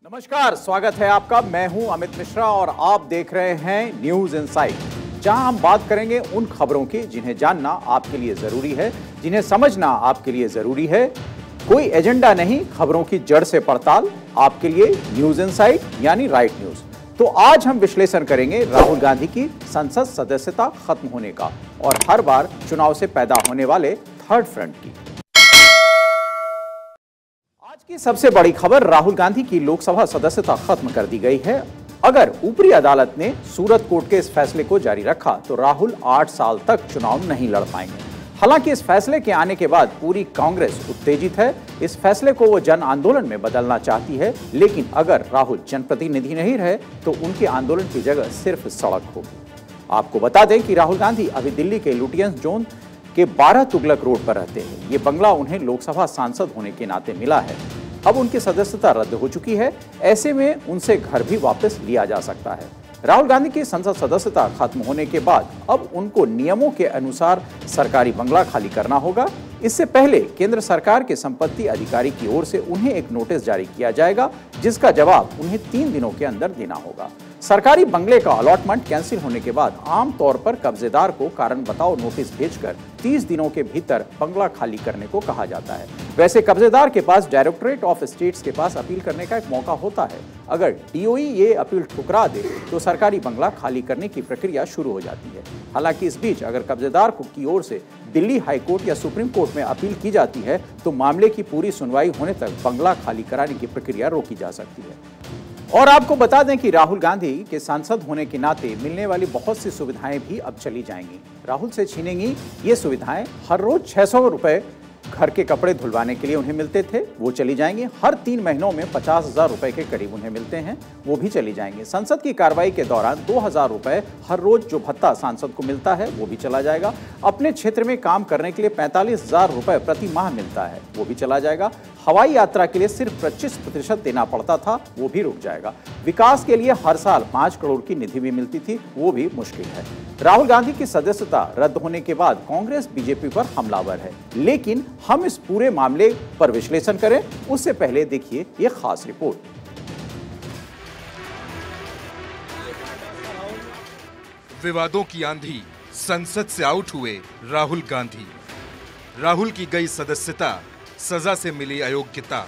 नमस्कार, स्वागत है आपका। मैं हूं अमित मिश्रा और आप देख रहे हैं न्यूज इनसाइट, जहां हम बात करेंगे उन खबरों की जिन्हें जानना आपके लिए जरूरी है, जिन्हें समझना आपके लिए जरूरी है। कोई एजेंडा नहीं, खबरों की जड़ से पड़ताल, आपके लिए न्यूज इनसाइट यानी राइट न्यूज। तो आज हम विश्लेषण करेंगे राहुल गांधी की संसद सदस्यता खत्म होने का और हर बार चुनाव से पैदा होने वाले थर्ड फ्रंट की। आज की सबसे बड़ी खबर, राहुल गांधी की लोकसभा सदस्यता खत्म कर दी गई है। अगर ऊपरी अदालत ने सूरत कोर्ट के इस फैसले को जारी रखा तो राहुल 8 साल तक चुनाव नहीं लड़ पाएंगे। हालांकि इस फैसले के आने के बाद पूरी कांग्रेस उत्तेजित है। इस फैसले को वो जन आंदोलन में बदलना चाहती है, लेकिन अगर राहुल जनप्रतिनिधि नहीं रहे तो उनके आंदोलन की जगह सिर्फ सड़क होगी। आपको बता दें कि राहुल गांधी अभी दिल्ली के लुटियंस जोन के 12 तुगलक रोड पर रहते हैं। ये बंगला उन्हें लोकसभा सांसद होने के नाते मिला है। अब उनकी सदस्यता रद्द हो चुकी है, ऐसे में उनसे घर भी वापस लिया जा सकता है। राहुल गांधी की संसद सदस्यता खत्म होने के बाद अब उनको नियमों के अनुसार सरकारी बंगला खाली करना होगा। इससे पहले केंद्र सरकार के संपत्ति अधिकारी की ओर से उन्हें एक नोटिस जारी किया जाएगा, जिसका जवाब उन्हें 3 दिनों के अंदर देना होगा। सरकारी बंगले का अलॉटमेंट कैंसिल होने के बाद आमतौर पर कब्जेदार को कारण बताओ नोटिस भेजकर 30 दिनों के भीतर बंगला खाली करने को कहा जाता है। वैसे कब्जेदार के पास डायरेक्टरेट ऑफ स्टेट्स के पास अपील करने का एक मौका होता है। अगर डीओई ये अपील ठुकरा दे तो सरकारी बंगला खाली करने की प्रक्रिया शुरू हो जाती है। हालांकि इस बीच अगर कब्जेदार की ओर से दिल्ली हाई कोर्ट या सुप्रीम कोर्ट में अपील की जाती है तो मामले की पूरी सुनवाई होने तक बंगला खाली कराने की प्रक्रिया रोकी जा सकती है। और आपको बता दें कि राहुल गांधी के सांसद होने के नाते मिलने वाली बहुत सी सुविधाएं भी अब चली जाएंगी। राहुल से छीनेंगी ये सुविधाएं। हर रोज 600 रुपए घर के कपड़े धुलवाने के लिए उन्हें मिलते थे, वो चली जाएंगे। हर 3 महीनों में 50,000 रुपए के करीब उन्हें मिलते हैं, वो भी चली जाएंगे। संसद की कार्रवाई के दौरान 2,000 रुपए हर रोज जो भत्ता सांसद को मिलता है वो भी चला जाएगा। अपने क्षेत्र में काम करने के लिए 45,000 रुपए प्रति माह मिलता है, वो भी चला जाएगा। हवाई यात्रा के लिए सिर्फ 25% देना पड़ता था, वो भी रुक जाएगा। विकास के लिए हर साल 5 करोड़ की निधि भी मिलती थी, वो भी मुश्किल है। राहुल गांधी की सदस्यता रद्द होने के बाद कांग्रेस बीजेपी पर हमलावर है, लेकिन हम इस पूरे मामले पर विश्लेषण करें उससे पहले देखिए ये खास रिपोर्ट। विवादों की आंधी, संसद से आउट हुए राहुल गांधी। राहुल की गई सदस्यता, सजा से मिली अयोग्यता।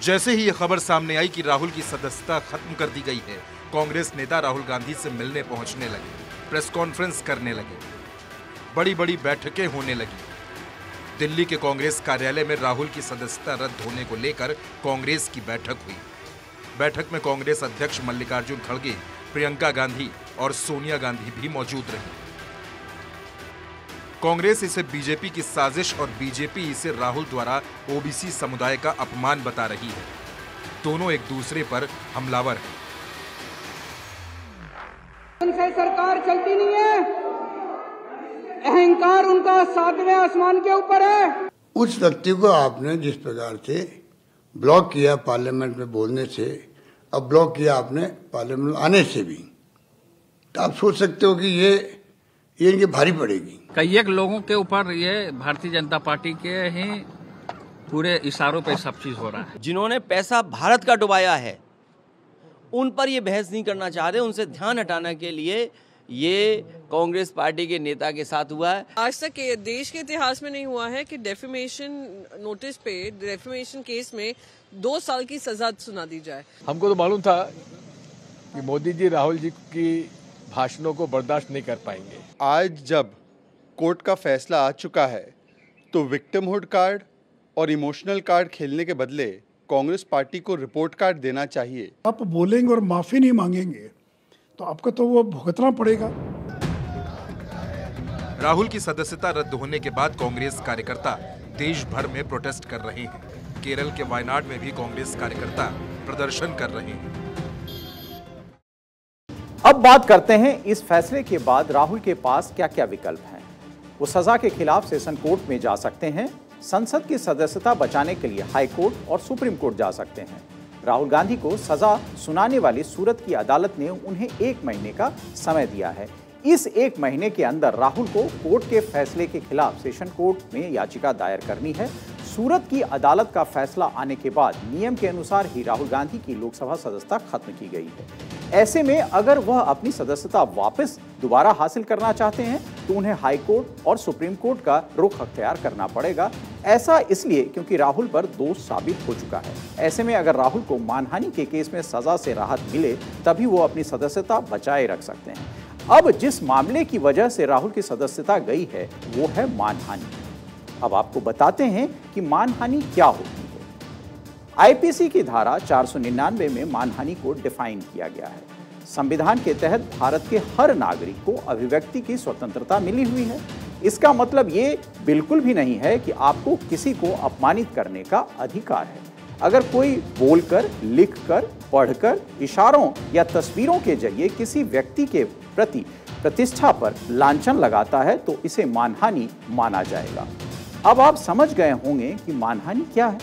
जैसे ही यह खबर सामने आई कि राहुल की सदस्यता खत्म कर दी गई है, कांग्रेस नेता राहुल गांधी से मिलने पहुंचने लगे, प्रेस कॉन्फ्रेंस करने लगे, बड़ी बड़ी बैठकें होने लगी। दिल्ली के कांग्रेस कार्यालय में राहुल की सदस्यता रद्द होने को लेकर कांग्रेस की बैठक हुई। बैठक में कांग्रेस अध्यक्ष मल्लिकार्जुन खड़गे, प्रियंका गांधी और सोनिया गांधी भी मौजूद रही। कांग्रेस इसे बीजेपी की साजिश और बीजेपी इसे राहुल द्वारा ओबीसी समुदाय का अपमान बता रही है। दोनों एक दूसरे पर हमलावर हैं। उनसे सरकार चलती नहीं है, अहंकार उनका 7वें आसमान के ऊपर है। उस व्यक्ति को आपने जिस प्रकार से ब्लॉक किया पार्लियामेंट में बोलने से, अब ब्लॉक किया आपने पार्लियामेंट में आने से भी, तो आप सोच सकते हो कि ये इनकी भारी पड़ेगी। कई एक लोगों के ऊपर ये भारतीय जनता पार्टी के ही पूरे इशारों पे सब चीज हो रहा है। जिन्होंने पैसा भारत का डुबाया है उन पर ये बहस नहीं करना चाह रहे, उनसे ध्यान हटाने के लिए ये कांग्रेस पार्टी के नेता के साथ हुआ है। आज तक देश के इतिहास में नहीं हुआ है कि डेफेमेशन नोटिस पे, डेफेमेशन केस में 2 साल की सजा सुना दी जाए। हमको तो मालूम था कि मोदी जी राहुल जी की भाषणों को बर्दाश्त नहीं कर पाएंगे। आज जब कोर्ट का फैसला आ चुका है तो विक्टिमहुड कार्ड और इमोशनल कार्ड खेलने के बदले कांग्रेस पार्टी को रिपोर्ट कार्ड देना चाहिए। आप बोलेंगे और माफी नहीं मांगेंगे तो आपको तो वो भुगतना पड़ेगा। राहुल की सदस्यता रद्द होने के बाद कांग्रेस कार्यकर्ता देश भर में प्रोटेस्ट कर रहे हैं। केरल के वायनाड में भी कांग्रेस कार्यकर्ता प्रदर्शन कर रहे हैं। अब बात करते हैं इस फैसले के बाद राहुल के पास क्या क्या विकल्प हैं। वो सजा के खिलाफ सेशन कोर्ट में जा सकते हैं, संसद की सदस्यता बचाने के लिए हाई कोर्ट और सुप्रीम कोर्ट जा सकते हैं। राहुल गांधी को सजा सुनाने वाली सूरत की अदालत ने उन्हें 1 महीने का समय दिया है। इस 1 महीने के अंदर राहुल को कोर्ट के फैसले के खिलाफ सेशन कोर्ट में याचिका दायर करनी है। सूरत की अदालत का फैसला आने के बाद नियम के अनुसार ही राहुल गांधी की लोकसभा सदस्यता खत्म की गई है। ऐसे में अगर वह अपनी सदस्यता वापस दोबारा हासिल करना चाहते हैं तो उन्हें हाई कोर्ट और सुप्रीम कोर्ट का रुख अख्तियार करना पड़ेगा। ऐसा इसलिए क्योंकि राहुल पर दोष साबित हो चुका है। ऐसे में अगर राहुल को मानहानि के केस में सजा से राहत मिले तभी वो अपनी सदस्यता बचाए रख सकते हैं। अब जिस मामले की वजह से राहुल की सदस्यता गई है वो है मानहानि। अब आपको बताते हैं कि मानहानि क्या होती है। आईपीसी की धारा 499 में मानहानि को डिफाइन किया गया है। संविधान के तहत भारत के हर नागरिक को अभिव्यक्ति की स्वतंत्रता मिली हुई है। इसका मतलब ये बिल्कुल भी नहीं है कि आपको किसी को अपमानित करने का अधिकार है। अगर कोई बोलकर, लिखकर, पढ़कर, इशारों या तस्वीरों के जरिए किसी व्यक्ति के प्रति प्रतिष्ठा पर लांछन लगाता है तो इसे मानहानि माना जाएगा। अब आप समझ गए होंगे कि मानहानि क्या है।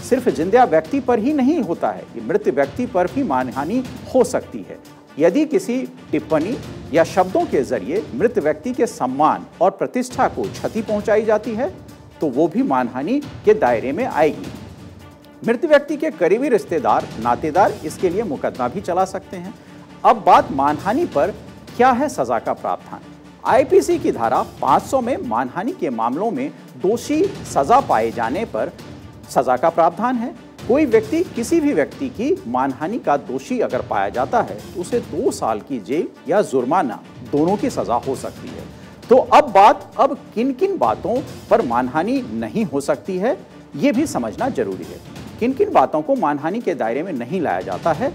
सिर्फ जिंदा व्यक्ति पर ही नहीं होता है, ये मृत व्यक्ति पर भी मानहानि हो सकती है। यदि किसी टिप्पणी या शब्दों के जरिए मृत व्यक्ति के सम्मान और प्रतिष्ठा को क्षति पहुंचाई जाती है तो वो भी मानहानि के दायरे में आएगी। मृत व्यक्ति के करीबी रिश्तेदार, नातेदार इसके लिए मुकदमा भी चला सकते हैं। अब बात मानहानि पर क्या है सजा का प्रावधान। आईपीसी की धारा 500 में मानहानि के मामलों में दोषी सजा पाए जाने पर सजा का प्रावधान है। कोई व्यक्ति किसी भी व्यक्ति की मानहानि का दोषी अगर पाया जाता है तो उसे 2 साल की जेल या जुर्माना दोनों की सजा हो सकती है। तो अब किन किन बातों पर मानहानि नहीं हो सकती है ये भी समझना जरूरी है। किन किन बातों को मानहानि के दायरे में नहीं लाया जाता है।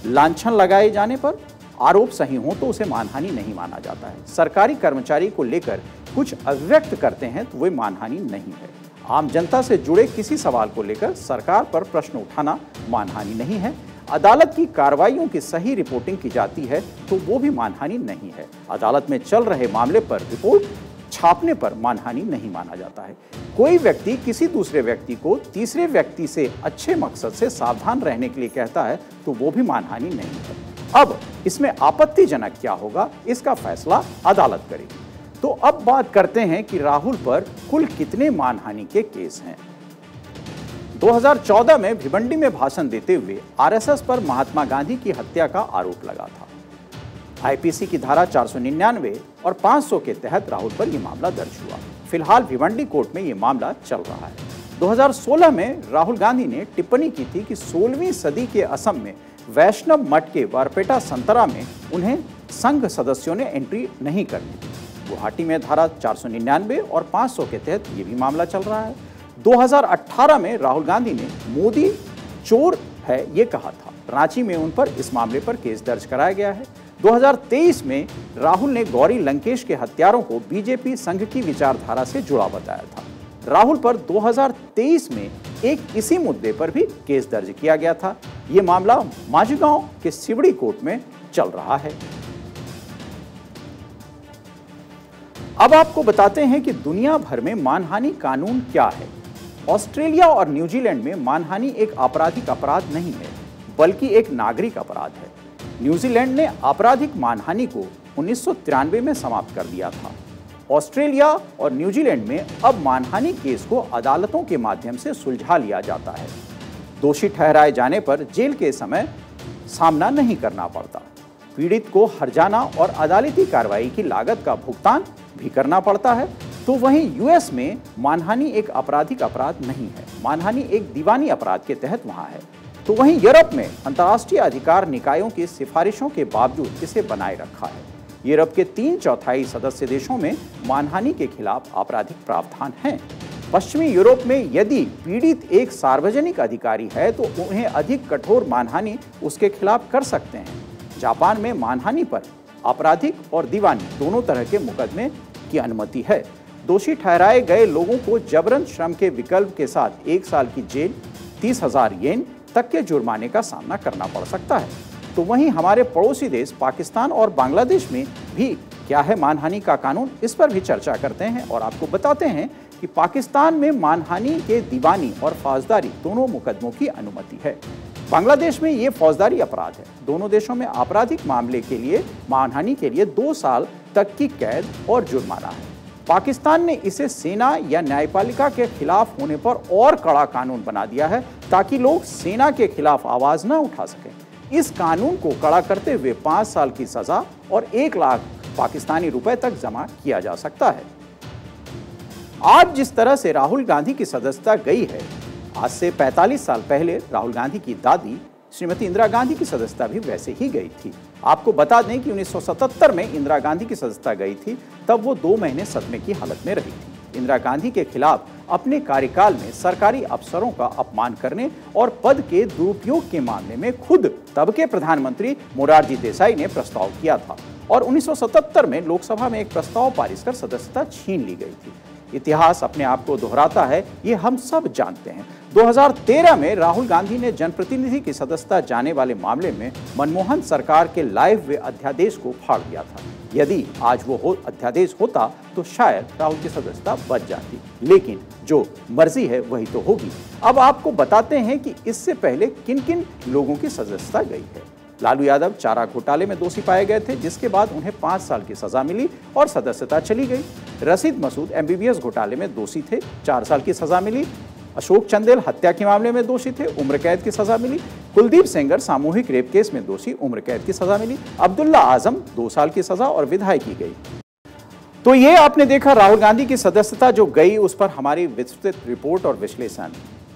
लांछन लगाए जाने पर आरोप सही हो तो उसे मानहानि नहीं माना जाता है। सरकारी कर्मचारी को लेकर कुछ अभिव्यक्त करते हैं तो वे मानहानि नहीं है। आम जनता से जुड़े किसी सवाल को लेकर सरकार पर प्रश्न उठाना मानहानि नहीं है। अदालत की कार्रवाइयों की सही रिपोर्टिंग की जाती है तो वो भी मानहानि नहीं है। अदालत में चल रहे मामले पर रिपोर्ट छापने पर मानहानि नहीं माना जाता है। कोई व्यक्ति किसी दूसरे व्यक्ति को तीसरे व्यक्ति से अच्छे मकसद से सावधान रहने के लिए कहता है तो वो भी मानहानि नहीं है। अब इसमें आपत्तिजनक क्या होगा इसका फैसला अदालत करेगी। तो अब बात करते हैं कि राहुल पर कुल कितने मानहानि के केस हैं। 2014 में भिवंडी में भाषण देते हुए आरएसएस पर महात्मा गांधी की हत्या का आरोप लगा था। आईपीसी की धारा 499 और 500 के तहत राहुल पर यह मामला दर्ज हुआ। फिलहाल भिवंडी कोर्ट में यह मामला चल रहा है। 2016 में राहुल गांधी ने टिप्पणी की थी कि 16वीं सदी के असम में वैष्णव मठ के बारपेटा संतरा में उन्हें संघ सदस्यों ने एंट्री नहीं करनी थी। गुवाहाटी में धारा 499 और 500 के तहत ये भी मामला चल रहा है। 2018 में राहुल गांधी ने मोदी चोर है ये कहा था। रांची में उन पर इस मामले पर केस दर्ज कराया गया है। 2023 में राहुल ने गौरी लंकेश के हत्यारों को बीजेपी संघ की विचारधारा से जुड़ा बताया था। राहुल पर 2023 में एक इसी मुद्दे पर भी केस दर्ज किया गया था। ये मामला माझगांव के सिवड़ी कोर्ट में चल रहा है। अब आपको बताते हैं कि दुनिया भर में मानहानि कानून क्या है। ऑस्ट्रेलिया और न्यूजीलैंड में मानहानि एक आपराधिक अपराध नहीं है बल्कि एक नागरिक अपराध है। न्यूजीलैंड ने आपराधिक मानहानि को 1993 में समाप्त कर दिया था। ऑस्ट्रेलिया और न्यूजीलैंड में अब मानहानि केस को अदालतों के माध्यम से सुलझा लिया जाता है। दोषी ठहराए जाने पर जेल के समय सामना नहीं करना पड़ता। पीड़ित को हर्जाना और अदालती कार्रवाई की लागत का भुगतान भी करना पड़ता है। तो वहीं यूएस में मानहानि एक आपराधिक अपराध नहीं है, मानहानि एक दीवानी अपराध के तहत वहां है। तो वहीं यूरोप में अंतर्राष्ट्रीय अधिकार निकायों की सिफारिशों के बावजूद इसे बनाए रखा है। यूरोप के 3/4 सदस्य देशों में मानहानि के खिलाफ आपराधिक प्रावधान हैं। पश्चिमी यूरोप में यदि पीड़ित एक सार्वजनिक अधिकारी है तो उन्हें अधिक कठोर मानहानि उसके खिलाफ कर सकते हैं। जापान में मानहानि पर आपराधिक और दीवानी दोनों तरह के मुकदमे की अनुमति है। दोषी ठहराए गए लोगों को जबरन श्रम के विकल्प के साथ 1 साल की जेल, 30,000 येन तक के जुर्माने का सामना करना पड़ सकता है। तो वहीं हमारे पड़ोसी देश पाकिस्तान और बांग्लादेश में भी क्या है मानहानि का कानून, इस पर भी चर्चा करते हैं और आपको बताते हैं कि पाकिस्तान में मानहानि के दीवानी और फौजदारी दोनों मुकदमों की अनुमति है। बांग्लादेश में ये फौजदारी अपराध है। दोनों देशों में आपराधिक मामले के लिए मानहानि के लिए 2 साल तक की कैद और जुर्माना है। पाकिस्तान ने इसे सेना या न्यायपालिका के खिलाफ होने पर और कड़ा कानून बना दिया है ताकि लोग सेना के खिलाफ आवाज न उठा सकें। इस कानून को कड़ा करते हुए 5 साल की सजा और 1 लाख पाकिस्तानी रुपए तक जमा किया जा सकता है। आज जिस तरह से राहुल गांधी की सदस्यता गई है, आज से 45 साल पहले राहुल गांधी की दादी श्रीमती इंदिरा गांधी की सदस्यता भी वैसे ही गई थी। आपको बता दें कि 1977 में इंदिरा गांधी की सदस्यता गई थी, तब वो 2 महीने सदमे की हालत में रही थी। इंदिरा गांधी के खिलाफ अपने कार्यकाल में सरकारी अफसरों का अपमान करने और पद के दुरुपयोग के मामले में खुद तब के प्रधानमंत्री मोरारजी देसाई ने प्रस्ताव किया था और 1977 में लोकसभा में एक प्रस्ताव पारित कर सदस्यता छीन ली गई थी। इतिहास अपने आप को दोहराता है, ये हम सब जानते हैं। 2013 में राहुल गांधी ने जनप्रतिनिधि की सदस्यता जाने वाले मामले में मनमोहन सरकार के लाए हुए अध्यादेश को फाड़ दिया था। यदि आज वो अध्यादेश होता तो शायद राहुल की सदस्यता बच जाती, लेकिन जो मर्जी है वही तो होगी। अब आपको बताते हैं कि इससे पहले किन किन लोगों की सदस्यता गई है। लालू यादव चारा घोटाले में दोषी पाए गए थे, जिसके बाद उन्हें 5 साल की सजा मिली और सदस्यता चली गई। रशीद मसूद MBBS घोटाले में दोषी थे, 4 साल की सजा मिली। अशोक चंदेल हत्या के मामले में दोषी थे, उम्र कैद की सजा मिली। कुलदीप सेंगर सामूहिक रेप केस में दोषी, उम्र कैद की सजा मिली। अब्दुल्ला आजम 2 साल की सजा और विधायक की गई। तो ये आपने देखा राहुल गांधी की सदस्यता जो गई, उस पर हमारी विस्तृत रिपोर्ट और विश्लेषण।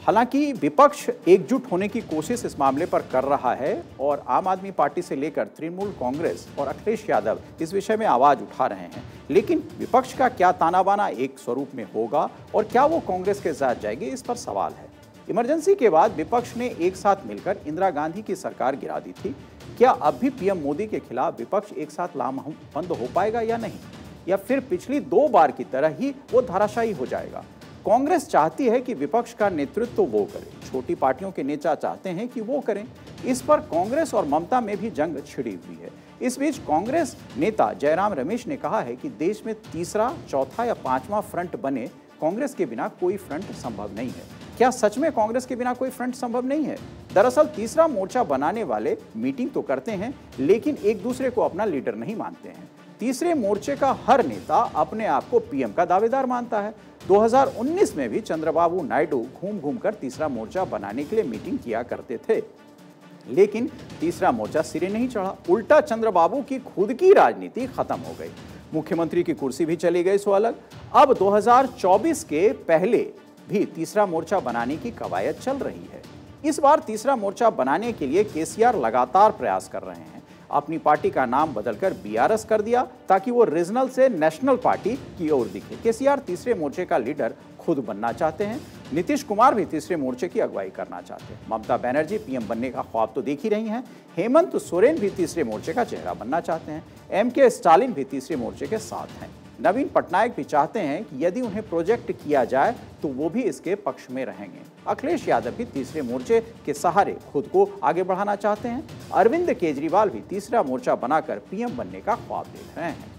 हालांकि विपक्ष एकजुट होने की कोशिश इस मामले पर कर रहा है और आम आदमी पार्टी से लेकर तृणमूल कांग्रेस और अखिलेश यादव इस विषय में आवाज उठा रहे हैं, लेकिन विपक्ष का क्या ताना बाना एक स्वरूप में होगा और क्या वो कांग्रेस के साथ जाएगी, इस पर सवाल है। इमरजेंसी के बाद विपक्ष ने एक साथ मिलकर इंदिरा गांधी की सरकार गिरा दी थी। क्या अब भी PM मोदी के खिलाफ विपक्ष एक साथ लामबंद हो पाएगा या नहीं, या फिर पिछली 2 बार की तरह ही वो धराशायी हो जाएगा? कांग्रेस चाहती है कि विपक्ष का नेतृत्व वो करे, छोटी पार्टियों के नेता चाहते हैं कि वो करें। इस पर कांग्रेस और ममता में भी जंग छिड़ी हुई है। इस बीच कांग्रेस नेता जयराम रमेश ने कहा है कि देश में तीसरा, चौथा या 5वां फ्रंट बने, कांग्रेस के बिना कोई फ्रंट संभव नहीं है। क्या सच में कांग्रेस के बिना कोई फ्रंट संभव नहीं है? दरअसल तीसरा मोर्चा बनाने वाले मीटिंग तो करते हैं, लेकिन एक दूसरे को अपना लीडर नहीं मानते हैं। तीसरे मोर्चे का हर नेता अपने आप को PM का दावेदार मानता है। 2019 में भी चंद्रबाबू नायडू घूम घूम कर तीसरा मोर्चा बनाने के लिए मीटिंग किया करते थे, लेकिन तीसरा मोर्चा सिरे नहीं चढ़ा। उल्टा चंद्रबाबू की खुद की राजनीति खत्म हो गई, मुख्यमंत्री की कुर्सी भी चली गई सो अलग। अब 2024 के पहले भी तीसरा मोर्चा बनाने की कवायद चल रही है। इस बार तीसरा मोर्चा बनाने के लिए KCR लगातार प्रयास कर रहे हैं। अपनी पार्टी का नाम बदलकर BRS कर दिया ताकि वो रीजनल से नेशनल पार्टी की ओर दिखे। KCR तीसरे मोर्चे का लीडर खुद बनना चाहते हैं। नीतीश कुमार भी तीसरे मोर्चे की अगुवाई करना चाहते हैं। ममता बनर्जी PM बनने का ख्वाब तो देख ही रही हैं। हेमंत सोरेन भी तीसरे मोर्चे का चेहरा बनना चाहते हैं। MK स्टालिन भी तीसरे मोर्चे के साथ हैं। नवीन पटनायक भी चाहते हैं कि यदि उन्हें प्रोजेक्ट किया जाए तो वो भी इसके पक्ष में रहेंगे। अखिलेश यादव भी तीसरे मोर्चे के सहारे खुद को आगे बढ़ाना चाहते हैं। अरविंद केजरीवाल भी तीसरा मोर्चा बनाकर PM बनने का ख्वाब देख रहे हैं।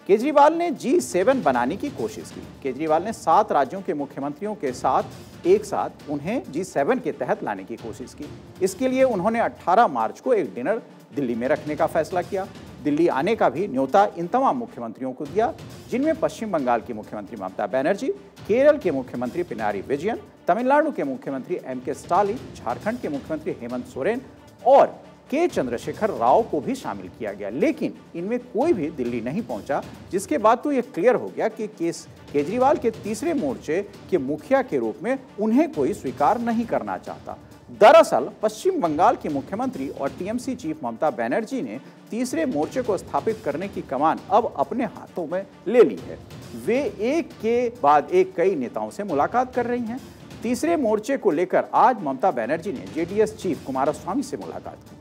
केजरीवाल ने G7 बनाने की कोशिश की। केजरीवाल ने 7 राज्यों के मुख्यमंत्रियों के साथ एक साथ उन्हें G7 के तहत लाने की कोशिश की। इसके लिए उन्होंने 18 मार्च को एक डिनर दिल्ली में रखने का फैसला किया। दिल्ली आने का भी न्योता इन तमाम मुख्यमंत्रियों को दिया, जिनमें पश्चिम बंगाल की मुख्यमंत्री ममता बनर्जी, केरल के मुख्यमंत्री पिनारी विजयन, तमिलनाडु के मुख्यमंत्री MK स्टालिन, झारखंड के मुख्यमंत्री हेमंत सोरेन और K चंद्रशेखर राव को भी शामिल किया गया। लेकिन इनमें कोई भी दिल्ली नहीं पहुंचा, जिसके बाद तो यह क्लियर हो गया कि केजरीवाल के तीसरे मोर्चे के मुखिया के रूप में उन्हें कोई स्वीकार नहीं करना चाहता। दरअसल पश्चिम बंगाल की मुख्यमंत्री और TMC चीफ ममता बनर्जी ने तीसरे मोर्चे को स्थापित करने की कमान अब अपने हाथों में ले ली है। वे एक के बाद एक कई नेताओं से मुलाकात कर रही हैं। तीसरे मोर्चे को लेकर आज ममता बनर्जी ने JDS चीफ कुमारस्वामी से मुलाकात की।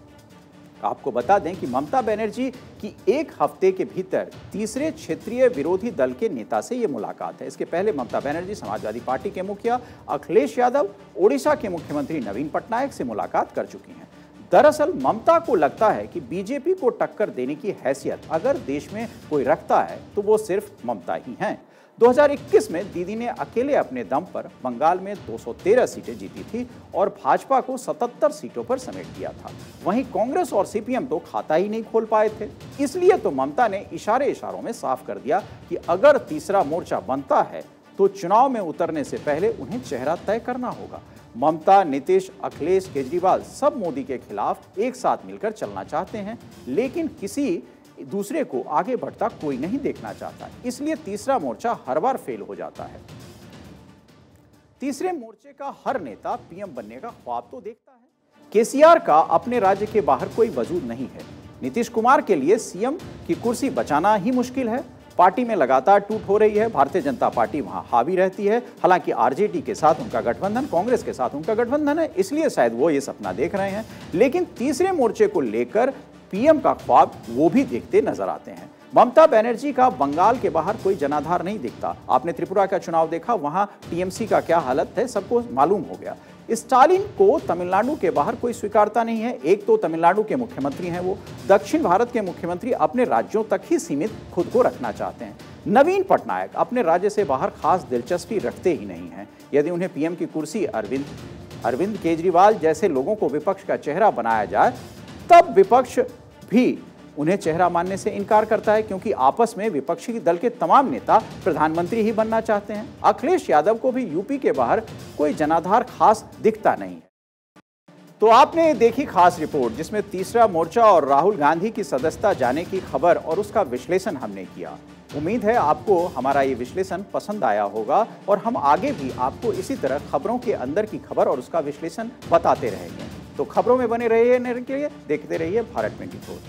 आपको बता दें कि ममता बनर्जी की 1 हफ्ते के भीतर तीसरे क्षेत्रीय विरोधी दल के नेता से ये मुलाकात है। इसके पहले ममता बनर्जी समाजवादी पार्टी के मुखिया अखिलेश यादव, ओडिशा के मुख्यमंत्री नवीन पटनायक से मुलाकात कर चुकी हैं। दरअसल ममता को लगता है कि बीजेपी को टक्कर देने की हैसियत अगर देश में कोई रखता है तो वो सिर्फ ममता ही हैं। 2021 में दीदी ने अकेले अपने दम पर बंगाल में 213 सीटें जीती थी और भाजपा को 77 सीटों पर समेट दिया था। वहीं कांग्रेस और सीपीएम तो खाता ही नहीं खोल पाए थे। इसलिए तो ममता ने इशारों में साफ कर दिया कि अगर तीसरा मोर्चा बनता है तो चुनाव में उतरने से पहले उन्हें चेहरा तय करना होगा। ममता, नीतीश, अखिलेश, केजरीवाल सब मोदी के खिलाफ एक साथ मिलकर चलना चाहते हैं, लेकिन किसी दूसरे को आगे बढ़ता कोई नहीं देखना चाहता। इसलिए तीसरा मोर्चा हर बार फेल हो जाता है। तीसरे मोर्चे का हर नेता पीएम बनने का ख्वाब तो देखता है। केसीआर का अपने राज्य के बाहर कोई वजूद नहीं है। नीतीश कुमार के लिए सीएम की कुर्सी बचाना ही मुश्किल है। पार्टी में लगातार टूट हो रही है। भारतीय जनता पार्टी वहां हावी रहती है। हालांकि आरजेडी के साथ उनका गठबंधन, कांग्रेस के साथ उनका गठबंधन है, इसलिए शायद वो ये सपना देख रहे हैं। लेकिन तीसरे मोर्चे को लेकर पीएम का ख्वाब वो भी देखते नजर आते हैं। ममता बनर्जी का बंगाल के बाहर कोई जनाधार नहीं दिखता। आपने त्रिपुरा का चुनाव देखा, वहां टीएमसी का क्या हालत है सबको मालूम हो गया। स्टालिन को तमिलनाडु के बाहर कोई स्वीकारता नहीं है। एक तो तमिलनाडु के मुख्यमंत्री हैं वो, दक्षिण भारत के मुख्यमंत्री अपने राज्यों तक ही सीमित खुद को रखना चाहते हैं। नवीन पटनायक अपने राज्य से बाहर खास दिलचस्पी रखते ही नहीं हैं। यदि उन्हें पीएम की कुर्सी अरविंद केजरीवाल जैसे लोगों को विपक्ष का चेहरा बनाया जाए, तब विपक्ष भी उन्हें चेहरा मानने से इनकार करता है, क्योंकि आपस में विपक्षी दल के तमाम नेता प्रधानमंत्री ही बनना चाहते हैं। अखिलेश यादव को भी यूपी के बाहर कोई जनाधार खास दिखता नहीं है। तो आपने देखी खास रिपोर्ट, जिसमें तीसरा मोर्चा और राहुल गांधी की सदस्यता जाने की खबर और उसका विश्लेषण हमने किया। उम्मीद है आपको हमारा ये विश्लेषण पसंद आया होगा और हम आगे भी आपको इसी तरह खबरों के अंदर की खबर और उसका विश्लेषण बताते रहेंगे। तो खबरों में बने रहिए के लिए देखते रहिए भारत 24।